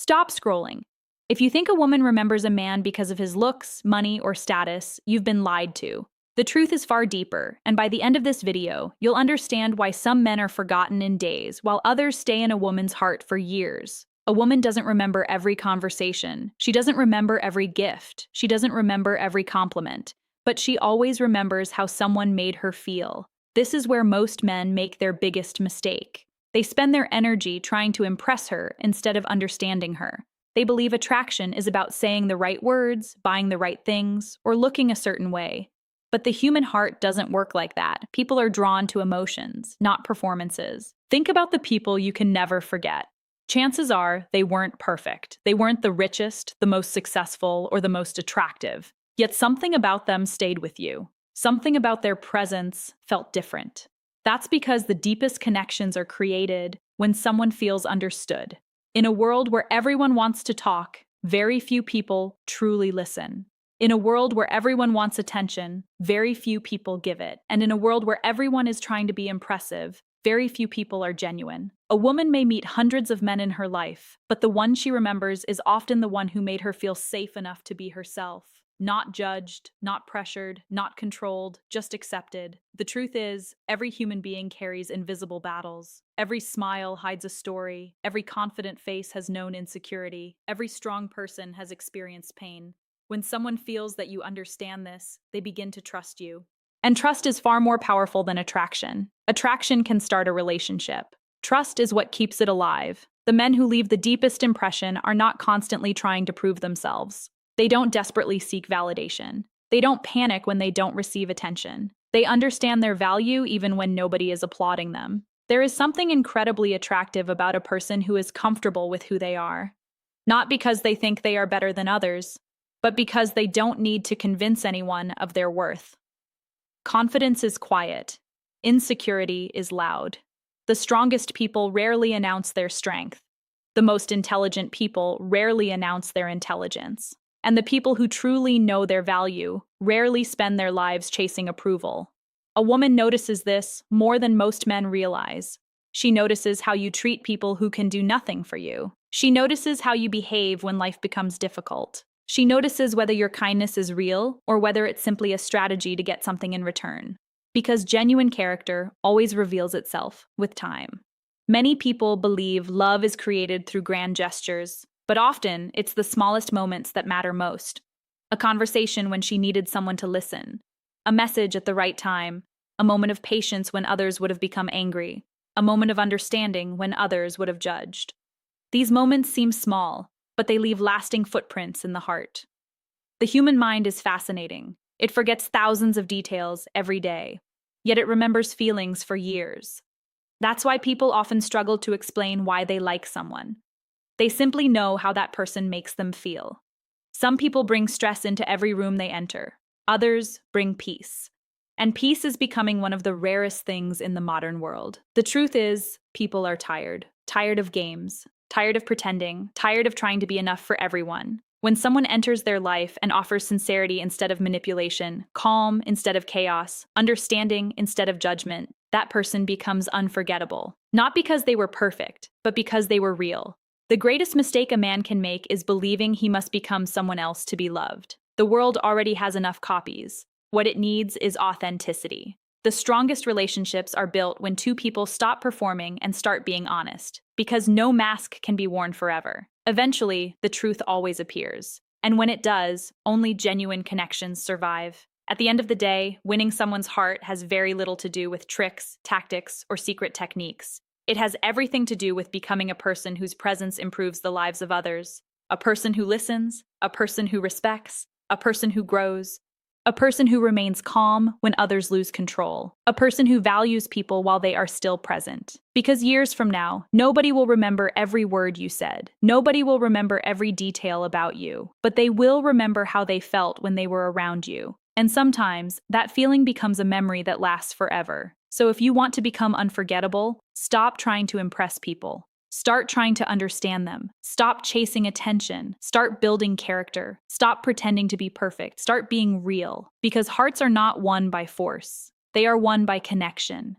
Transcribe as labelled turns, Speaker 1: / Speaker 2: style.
Speaker 1: Stop scrolling. If you think a woman remembers a man because of his looks, money, or status, you've been lied to. The truth is far deeper, and by the end of this video, you'll understand why some men are forgotten in days while others stay in a woman's heart for years. A woman doesn't remember every conversation. She doesn't remember every gift. She doesn't remember every compliment. But she always remembers how someone made her feel. This is where most men make their biggest mistake. They spend their energy trying to impress her instead of understanding her. They believe attraction is about saying the right words, buying the right things, or looking a certain way. But the human heart doesn't work like that. People are drawn to emotions, not performances. Think about the people you can never forget. Chances are they weren't perfect. They weren't the richest, the most successful, or the most attractive. Yet something about them stayed with you. Something about their presence felt different. That's because the deepest connections are created when someone feels understood. In a world where everyone wants to talk, very few people truly listen. In a world where everyone wants attention, very few people give it. And in a world where everyone is trying to be impressive, very few people are genuine. A woman may meet hundreds of men in her life, but the one she remembers is often the one who made her feel safe enough to be herself. Not judged, not pressured, not controlled, just accepted. The truth is, every human being carries invisible battles. Every smile hides a story. Every confident face has known insecurity. Every strong person has experienced pain. When someone feels that you understand this, they begin to trust you. And trust is far more powerful than attraction. Attraction can start a relationship. Trust is what keeps it alive. The men who leave the deepest impression are not constantly trying to prove themselves. They don't desperately seek validation. They don't panic when they don't receive attention. They understand their value even when nobody is applauding them. There is something incredibly attractive about a person who is comfortable with who they are. Not because they think they are better than others, but because they don't need to convince anyone of their worth. Confidence is quiet. Insecurity is loud. The strongest people rarely announce their strength. The most intelligent people rarely announce their intelligence. And the people who truly know their value rarely spend their lives chasing approval. A woman notices this more than most men realize. She notices how you treat people who can do nothing for you. She notices how you behave when life becomes difficult. She notices whether your kindness is real or whether it's simply a strategy to get something in return. Because genuine character always reveals itself with time. Many people believe love is created through grand gestures, but often it's the smallest moments that matter most. A conversation when she needed someone to listen. A message at the right time. A moment of patience when others would have become angry. A moment of understanding when others would have judged. These moments seem small, but they leave lasting footprints in the heart. The human mind is fascinating. It forgets thousands of details every day, yet it remembers feelings for years. That's why people often struggle to explain why they like someone. They simply know how that person makes them feel. Some people bring stress into every room they enter. Others bring peace. And peace is becoming one of the rarest things in the modern world. The truth is, people are tired. Tired of games. Tired of pretending. Tired of trying to be enough for everyone. When someone enters their life and offers sincerity instead of manipulation, calm instead of chaos, understanding instead of judgment, that person becomes unforgettable. Not because they were perfect, but because they were real. The greatest mistake a man can make is believing he must become someone else to be loved. The world already has enough copies. What it needs is authenticity. The strongest relationships are built when two people stop performing and start being honest, because no mask can be worn forever. Eventually, the truth always appears. And when it does, only genuine connections survive. At the end of the day, winning someone's heart has very little to do with tricks, tactics, or secret techniques. It has everything to do with becoming a person whose presence improves the lives of others. A person who listens, a person who respects, a person who grows, a person who remains calm when others lose control, a person who values people while they are still present. Because years from now, nobody will remember every word you said. Nobody will remember every detail about you, but they will remember how they felt when they were around you. And sometimes, that feeling becomes a memory that lasts forever. So if you want to become unforgettable, stop trying to impress people. Start trying to understand them. Stop chasing attention. Start building character. Stop pretending to be perfect. Start being real. Because hearts are not won by force. They are won by connection.